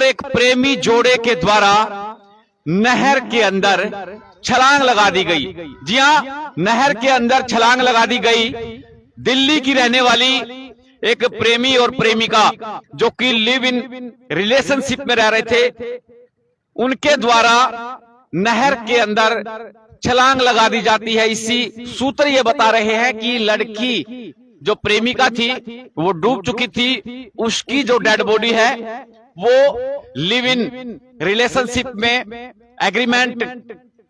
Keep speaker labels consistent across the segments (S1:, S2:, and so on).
S1: एक प्रेमी जोड़े के द्वारा नहर के अंदर छलांग लगा दी गई। जी हां, नहर के अंदर छलांग लगा दी गई। दिल्ली की रहने वाली एक प्रेमी और प्रेमिका जो कि लिव इन रिलेशनशिप में रह रहे थे, उनके द्वारा नहर के अंदर छलांग लगा दी जाती है। इसी सूत्र ये बता रहे हैं कि लड़की जो प्रेमिका थी वो डूब चुकी थी, उसकी जो डेड बॉडी है वो लिव इन रिलेशनशिप में एग्रीमेंट,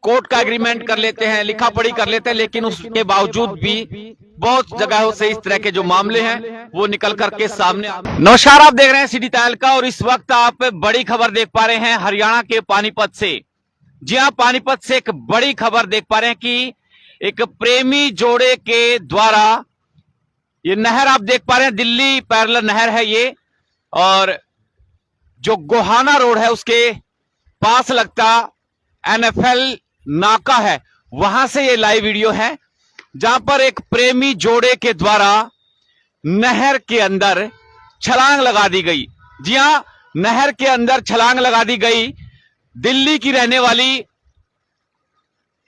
S1: कोर्ट का एग्रीमेंट कर लेते हैं, लिखा पढ़ी कर लेते हैं, लेकिन उसके बावजूद भी बहुत जगहों से इस तरह के जो मामले हैं वो निकल करके सामने। नमस्कार, आप देख रहे हैं सिटी तहलका और इस वक्त आप बड़ी खबर देख पा रहे हैं हरियाणा के पानीपत से। जी हां, पानीपत से एक बड़ी खबर देख पा रहे हैं कि एक प्रेमी जोड़े के द्वारा ये नहर आप देख पा रहे हैं, दिल्ली पैरेलल नहर है ये, और जो गोहाना रोड है उसके पास लगता NFL नाका है, वहां से ये लाइव वीडियो है जहां पर एक प्रेमी जोड़े के द्वारा नहर के अंदर छलांग लगा दी गई। जी हां, नहर के अंदर छलांग लगा दी गई। दिल्ली की रहने वाली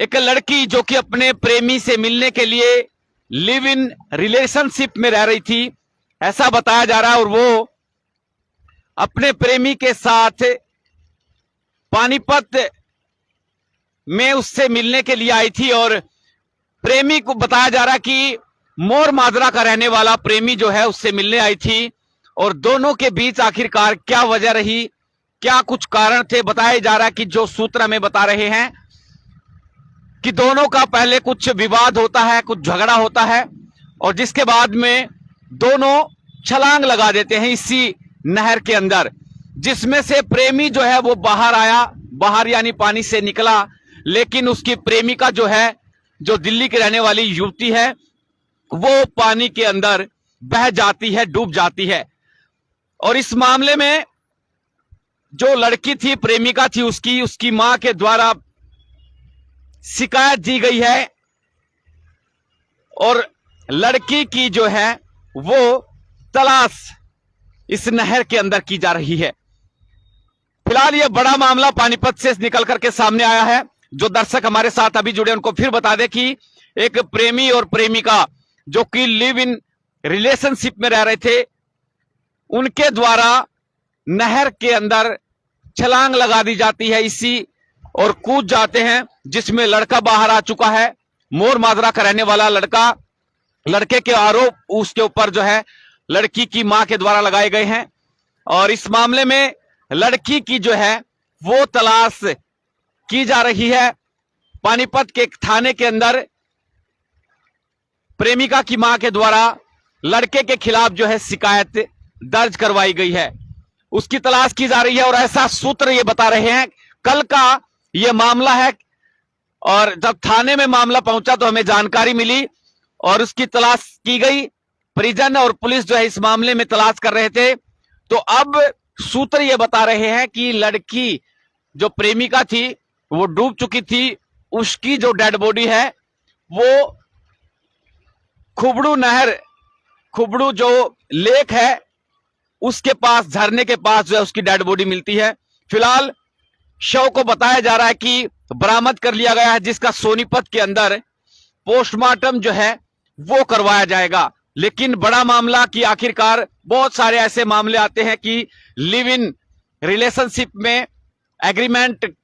S1: एक लड़की जो कि अपने प्रेमी से मिलने के लिए लिव इन रिलेशनशिप में रह रही थी, ऐसा बताया जा रहा है, और वो अपने प्रेमी के साथ पानीपत में उससे मिलने के लिए आई थी। और प्रेमी को बताया जा रहा है कि मोर माजरा का रहने वाला प्रेमी जो है उससे मिलने आई थी, और दोनों के बीच आखिरकार क्या वजह रही, क्या कुछ कारण थे। बताया जा रहा है कि जो सूत्र हमें बता रहे हैं कि दोनों का पहले कुछ विवाद होता है, कुछ झगड़ा होता है, और जिसके बाद में दोनों छलांग लगा देते हैं इसी नहर के अंदर, जिसमें से प्रेमी जो है वो बाहर आया, बाहर यानी पानी से निकला, लेकिन उसकी प्रेमिका जो है, जो दिल्ली की रहने वाली युवती है, वो पानी के अंदर बह जाती है, डूब जाती है। और इस मामले में जो लड़की थी, प्रेमिका थी, उसकी मां के द्वारा शिकायत दी गई है, और लड़की की जो है वो तलाश इस नहर के अंदर की जा रही है। फिलहाल ये बड़ा मामला पानीपत से निकल करके सामने आया है। जो दर्शक हमारे साथ अभी जुड़े उनको फिर बता दें कि एक प्रेमी और प्रेमिका जो कि लिव इन रिलेशनशिप में रह रहे थे, उनके द्वारा नहर के अंदर छलांग लगा दी जाती है इसी, और कूद जाते हैं, जिसमें लड़का बाहर आ चुका है, मोर माजरा का रहने वाला लड़का। लड़के के आरोप उसके ऊपर जो है लड़की की मां के द्वारा लगाए गए हैं, और इस मामले में लड़की की जो है वो तलाश की जा रही है। पानीपत के थाने के अंदर प्रेमिका की मां के द्वारा लड़के के खिलाफ जो है शिकायत दर्ज करवाई गई है, उसकी तलाश की जा रही है। और ऐसा सूत्र ये बता रहे हैं, कल का ये मामला है, और जब थाने में मामला पहुंचा तो हमें जानकारी मिली और उसकी तलाश की गई। परिजन और पुलिस जो है इस मामले में तलाश कर रहे थे। तो अब सूत्र ये बता रहे हैं कि लड़की जो प्रेमिका थी वो डूब चुकी थी, उसकी जो डेड बॉडी है वो खुबड़ू नहर, खुबड़ू जो लेक है उसके पास, झरने के पास जो है उसकी डेड बॉडी मिलती है। फिलहाल शव को बताया जा रहा है कि बरामद कर लिया गया है, जिसका सोनीपत के अंदर पोस्टमार्टम जो है वो करवाया जाएगा। लेकिन बड़ा मामला कि आखिरकार बहुत सारे ऐसे मामले आते हैं कि लिव इन रिलेशनशिप में एग्रीमेंट,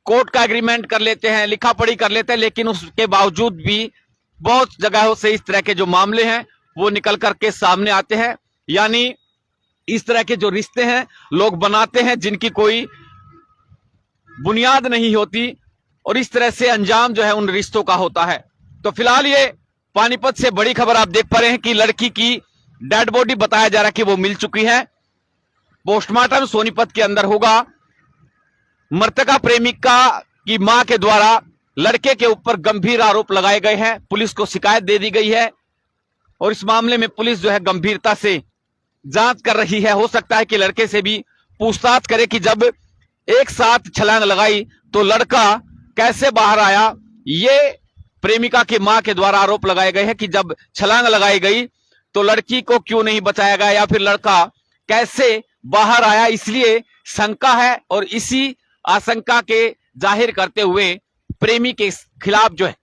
S1: कोर्ट का एग्रीमेंट कर लेते हैं, लिखा पढ़ी कर लेते हैं, लेकिन उसके बावजूद भी बहुत जगहों से इस तरह के जो मामले हैं वो निकल करके सामने आते हैं। यानी इस तरह के जो रिश्ते हैं लोग बनाते हैं जिनकी कोई बुनियाद नहीं होती, और इस तरह से अंजाम जो है उन रिश्तों का होता है। तो फिलहाल ये पानीपत से बड़ी खबर आप देख पा रहे हैं कि लड़की की डेड बॉडी बताया जा रहा है कि वो मिल चुकी है। पोस्टमार्टम सोनीपत के अंदर होगा। मृतका प्रेमिका की मां के द्वारा लड़के के ऊपर गंभीर आरोप लगाए गए हैं, पुलिस को शिकायत दे दी गई है, और इस मामले में पुलिस जो है गंभीरता से जांच कर रही है। हो सकता है कि लड़के से भी पूछताछ करे कि जब एक साथ छलांग लगाई तो लड़का कैसे बाहर आया। ये प्रेमिका की मां के द्वारा आरोप लगाए गए हैं कि जब छलांग लगाई गई तो लड़की को क्यों नहीं बचाया गया, या फिर लड़का कैसे बाहर आया, इसलिए शंका है और इसी आशंका के जाहिर करते हुए प्रेमी के खिलाफ जो है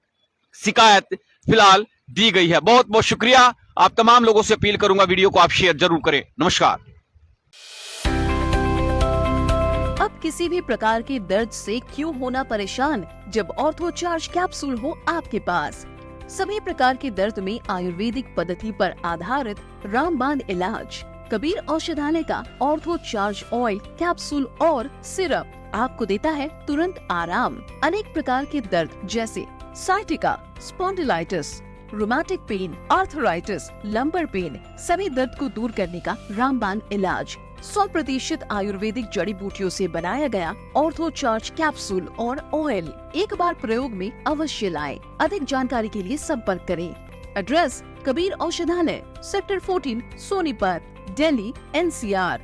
S1: शिकायत फिलहाल दी गई है। बहुत बहुत शुक्रिया। आप तमाम लोगों से अपील करूंगा वीडियो को आप शेयर जरूर करें। नमस्कार।
S2: अब किसी भी प्रकार के दर्द से क्यों होना परेशान जब ऑर्थो चार्ज कैप्सूल हो आपके पास। सभी प्रकार के दर्द में आयुर्वेदिक पद्धति पर आधारित रामबाण इलाज कबीर औषधालय का ऑर्थो चार्ज ऑयल कैप्सूल और सिरप आपको देता है तुरंत आराम। अनेक प्रकार के दर्द जैसे sciatica, spondylitis, rheumatic pain, arthritis, lumbar pain, सभी दर्द को दूर करने का रामबाण इलाज 100% आयुर्वेदिक जड़ी बूटियों से बनाया गया ऑर्थो चार्ज कैप्सूल और ऑयल एक बार प्रयोग में अवश्य लाएं। अधिक जानकारी के लिए संपर्क करें। एड्रेस कबीर औषधालय, सेक्टर 14, सोनीपत, दिल्ली, NCR।